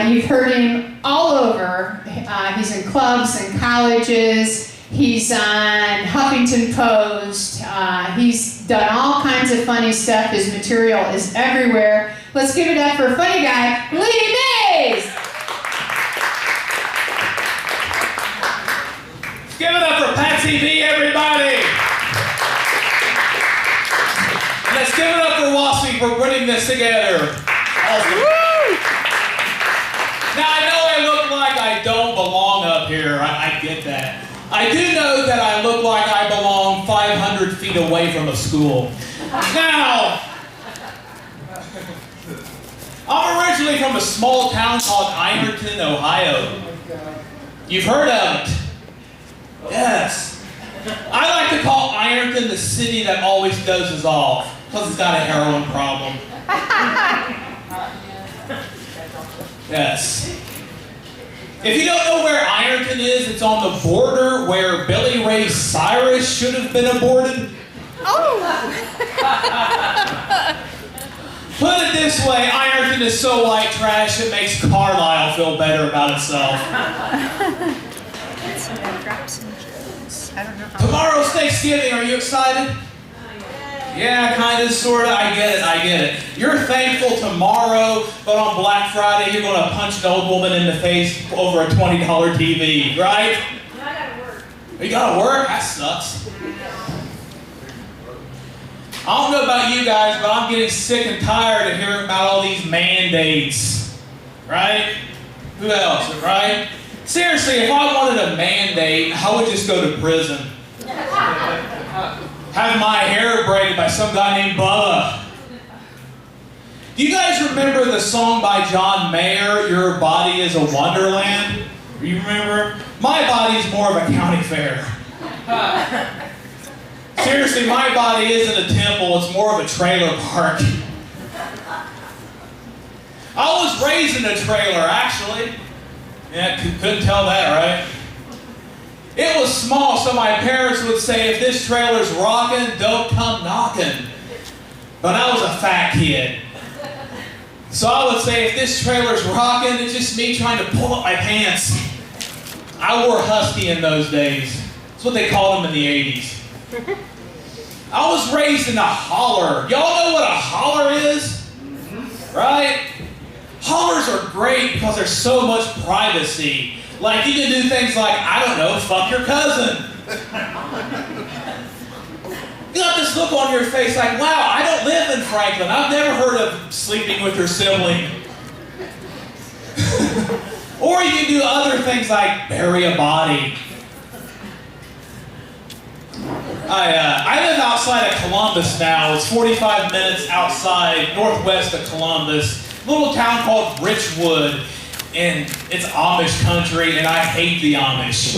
You've heard him all over. He's in clubs and colleges. He's on Huffington Post. He's done all kinds of funny stuff. His material is everywhere. Let's give it up for funny guy, Lee Mays! Give it up for Patsy V, everybody! Let's give it up for Wassy for putting this together. Awesome. Now, I know I look like I don't belong up here. I get that. I do know that I look like I belong 500 feet away from a school. Now, I'm originally from a small town called Ironton, Ohio. You've heard of it. Yes. I like to call Ironton the city that always dozes off, because it's got a heroin problem. Yes. If you don't know where Ironton is, it's on the border where Billy Ray Cyrus should have been aborted. Oh! Put it this way, Ironton is so white trash it makes Carlisle feel better about itself. I don't know how. Tomorrow's Thanksgiving, are you excited? Yeah, kind of, sort of. I get it. You're thankful tomorrow, but on Black Friday, you're going to punch an old woman in the face over a $20 TV, right? No, I gotta work. You gotta work? That sucks. I don't know about you guys, but I'm getting sick and tired of hearing about all these mandates, right? Who else, right? Seriously, if I wanted a mandate, I would just go to prison. Have my hair braided by some guy named Bubba. Do you guys remember the song by John Mayer, Your Body is a Wonderland? Do you remember? My body's more of a county fair. Seriously, my body isn't a temple, it's more of a trailer park. I was raised in a trailer, actually. Yeah, couldn't tell that, right? It was small, so my parents would say, if this trailer's rocking, don't come knocking. But I was a fat kid. So I would say, if this trailer's rocking, it's just me trying to pull up my pants. I wore Husky in those days. That's what they called them in the 80s. I was raised in a holler. Y'all know what a holler is? Right? Hollers are great because there's so much privacy. Like, you can do things like, I don't know, fuck your cousin. You got this look on your face like, wow, I don't live in Franklin. I've never heard of sleeping with your sibling. Or you can do other things like bury a body. I live outside of Columbus now. It's 45 minutes outside, northwest of Columbus. A little town called Richwood. And it's Amish country, and I hate the Amish.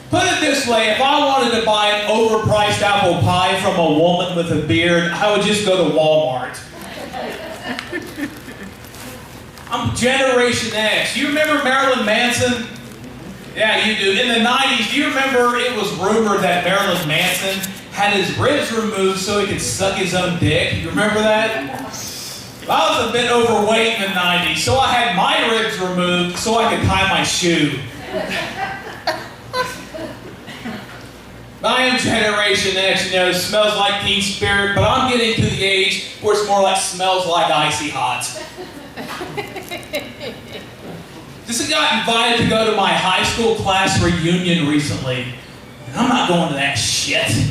Put it this way, if I wanted to buy an overpriced apple pie from a woman with a beard, I would just go to Walmart. I'm Generation X. You remember Marilyn Manson? Yeah, you do. In the 90s, do you remember it was rumored that Marilyn Manson had his ribs removed so he could suck his own dick? You remember that? I was a bit overweight in the 90s, so I had my ribs removed so I could tie my shoe. I am Generation X, you know, it smells like Teen Spirit, but I'm getting to the age where it's more like smells like Icy Hot. Just got invited to go to my high school class reunion recently, and I'm not going to that shit.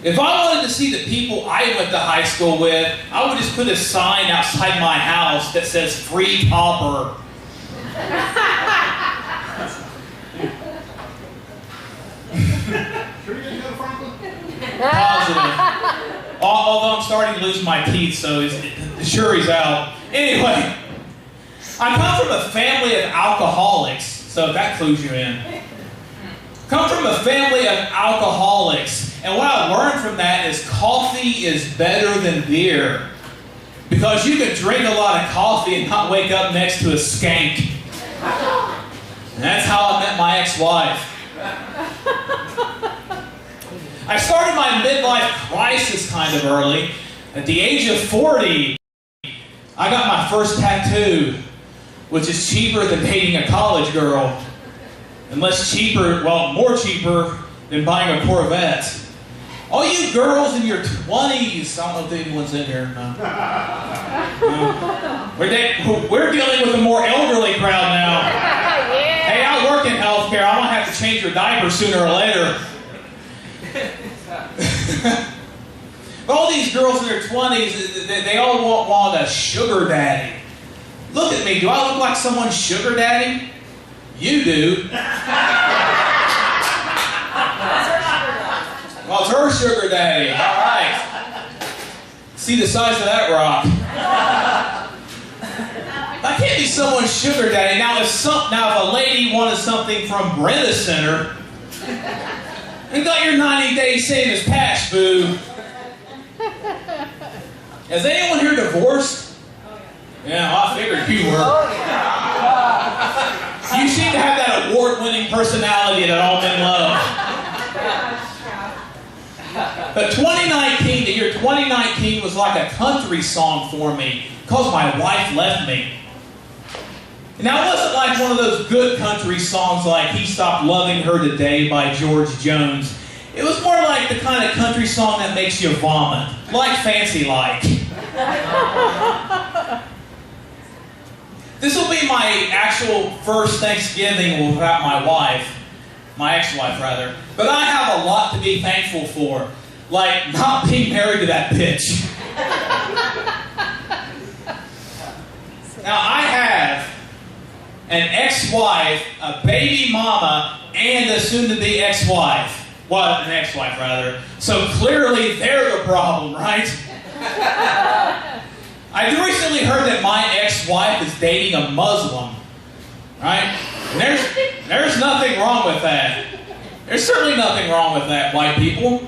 If I wanted to see the people I went to high school with, I would just put a sign outside my house that says free copper. Positive. Although I'm starting to lose my teeth, so the jury's out. Anyway, I come from a family of alcoholics, so that clues you in. Come from a family of alcoholics. And what I learned from that is coffee is better than beer. Because you can drink a lot of coffee and not wake up next to a skank. And that's how I met my ex-wife. I started my midlife crisis kind of early. At the age of 40, I got my first tattoo. which is cheaper than dating a college girl, and less cheaper, well, more cheaper than buying a Corvette. All you girls in your 20s, I don't know if anyone's in here. No. We're dealing with a more elderly crowd now. Hey, I work in healthcare. I might have to change your diaper sooner or later. All these girls in their 20s, they all want a sugar daddy. Look at me. Do I look like someone's sugar daddy? You do. Well, it's her sugar daddy. All right. See the size of that rock. That can't be someone's sugar daddy. Now, if a lady wanted something from Brenda Center, and got your 90-day savings patch, boo. Is anyone here divorced? Yeah, well, I figured you were. You seem to have that award-winning personality that all men love. But 2019, the year 2019 was like a country song for me because my wife left me. Now, it wasn't like one of those good country songs like He Stopped Loving Her Today by George Jones. It was more like the kind of country song that makes you vomit, like Fancy Like. This will be my actual first Thanksgiving without my wife. My ex-wife, rather. But I have a lot to be thankful for. Like, not being married to that bitch. Now, I have an ex-wife, a baby mama, and a soon-to-be ex-wife. Well, an ex-wife, rather. So clearly, they're the problem, right? I recently heard that my ex-wife is dating a Muslim. Right? And there's nothing wrong with that. There's certainly nothing wrong with that, white people.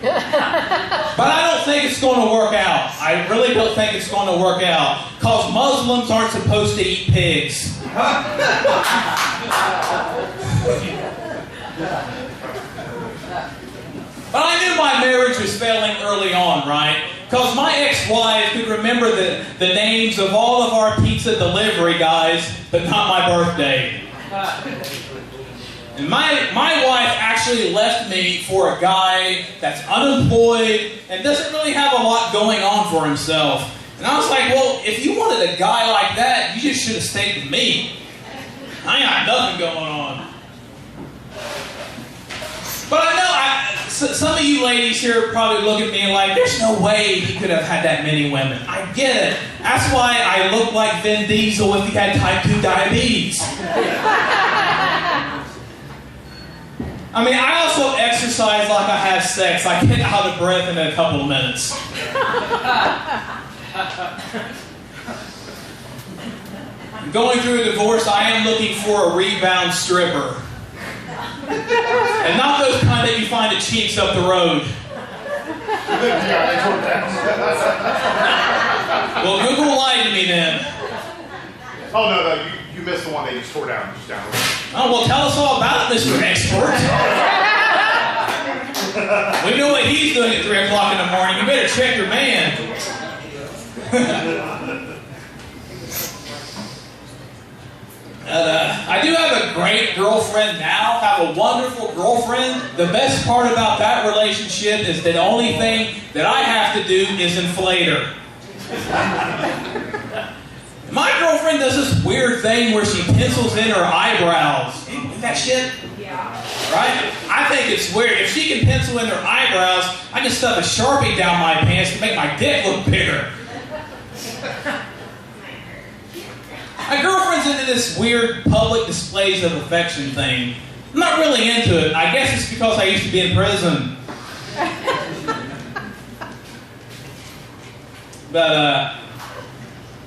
But I don't think it's going to work out. I really don't think it's going to work out. Because Muslims aren't supposed to eat pigs. But I knew my marriage was failing early on, right? Because my ex-wife could remember the names of all of our pizza delivery guys, but not my birthday. And my wife actually left me for a guy that's unemployed and doesn't really have a lot going on for himself. And I was like, well, if you wanted a guy like that, you just should have stayed with me. I ain't got nothing going on. But I know some of you ladies here probably look at me like, there's no way he could have had that many women. I get it. That's why I look like Vin Diesel if he had type 2 diabetes. I mean, I also exercise like I have sex. I get out of breath in a couple of minutes. Going through a divorce, I am looking for a rebound stripper. And not those kind that you find at Cheeks up the road. Well, Google lied to me then. Oh, no, you missed the one they just tore down. Just down. Oh, well, tell us all about it, Mr. Expert. We know what he's doing at 3 o'clock in the morning. You better check your man. I do have a great girlfriend now, have a wonderful girlfriend. The best part about that relationship is that the only thing that I have to do is inflate her. My girlfriend does this weird thing where she pencils in her eyebrows. You do that shit? Yeah. Right? I think it's weird. If she can pencil in her eyebrows, I can stuff a Sharpie down my pants to make my dick look bigger. My girlfriend's into this weird public displays of affection thing. I'm not really into it. I guess it's because I used to be in prison. But I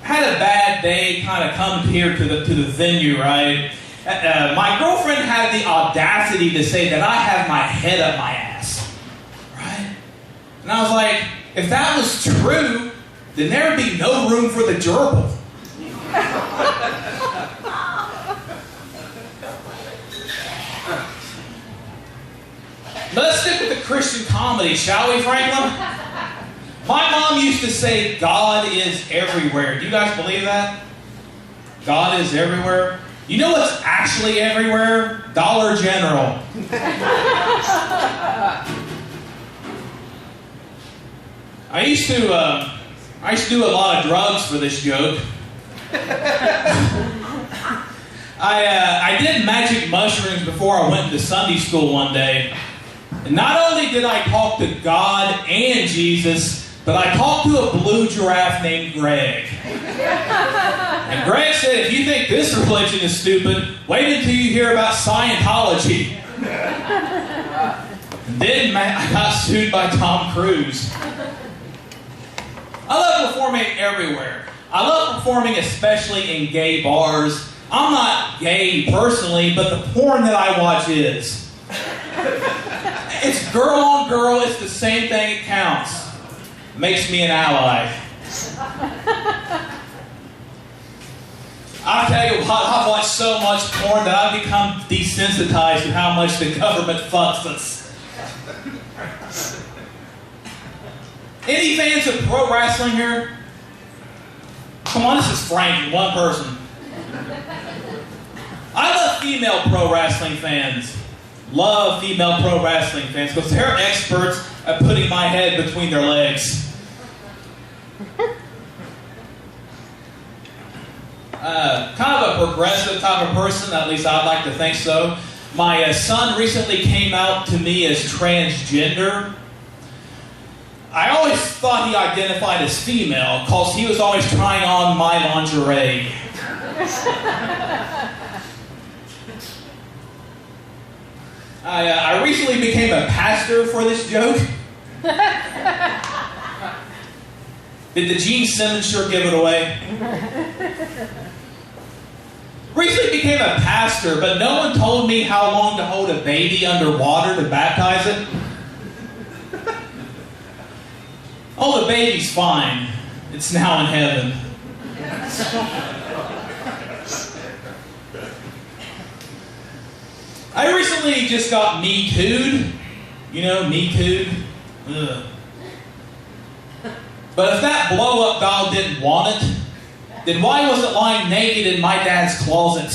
had a bad day kind of come here to the venue, right? My girlfriend had the audacity to say that I have my head up my ass. Right? And I was like, if that was true, then there would be no room for the gerbil. Let's stick with the Christian comedy, shall we, Franklin? My mom used to say, God is everywhere. Do you guys believe that? God is everywhere. You know what's actually everywhere? Dollar General. I used to do a lot of drugs for this joke. I did magic mushrooms before I went to Sunday school one day. And not only did I talk to God and Jesus, but I talked to a blue giraffe named Greg. And Greg said, if you think this religion is stupid, wait until you hear about Scientology. And then I got sued by Tom Cruise. I love performing everywhere. I love performing especially in gay bars. I'm not gay personally, but the porn that I watch is. It's girl on girl, it's the same thing, it counts. Makes me an ally. I'll tell you what, I've watched so much porn that I've become desensitized to how much the government fucks us. Any fans of pro wrestling here? Come on, this is Frank, one person. I love female pro wrestling fans. Love female pro wrestling fans because they're experts at putting my head between their legs. Kind of a progressive type of person, at least I'd like to think so. My son recently came out to me as transgender. I always thought he identified as female because he was always trying on my lingerie. I recently became a pastor for this joke. Did the Gene Simmons sure give it away? Recently became a pastor, but no one told me how long to hold a baby underwater to baptize it. Oh, the baby's fine. It's now in heaven. I recently just got Me Too'd. You know, Me Too'd? Ugh. But if that blow-up doll didn't want it, then why was it lying naked in my dad's closet?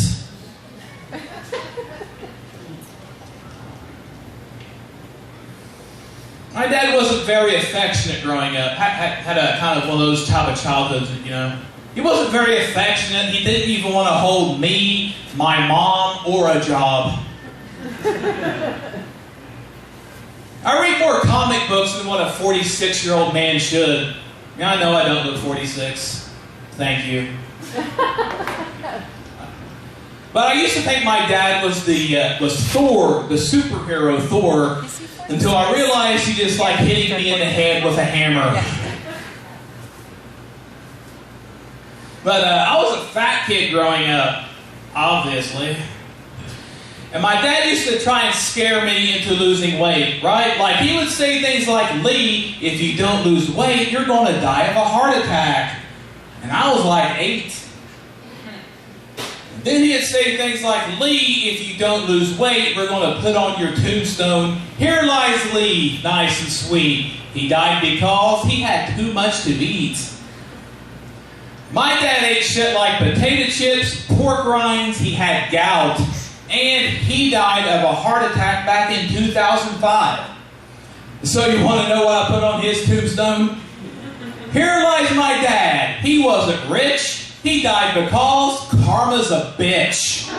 My dad wasn't very affectionate growing up. Had a kind of one of those type of childhoods, you know. He wasn't very affectionate. He didn't even want to hold me, my mom, or a job. I read more comic books than what a 46-year-old man should. I know I don't look 46. Thank you. But I used to think my dad was Thor, the superhero Thor, until I realized he just like hitting me in the head with a hammer. But I was a fat kid growing up, obviously. And my dad used to try and scare me into losing weight, right? Like he would say things like, Lee, if you don't lose weight, you're going to die of a heart attack. And I was like 8. Then he'd say things like, Lee, if you don't lose weight, we're going to put on your tombstone, here lies Lee, nice and sweet. He died because he had too much to eat. My dad ate shit like potato chips, pork rinds, he had gout, and he died of a heart attack back in 2005. So you want to know what I put on his tombstone? Here lies my dad. He wasn't rich. He died because karma's a bitch.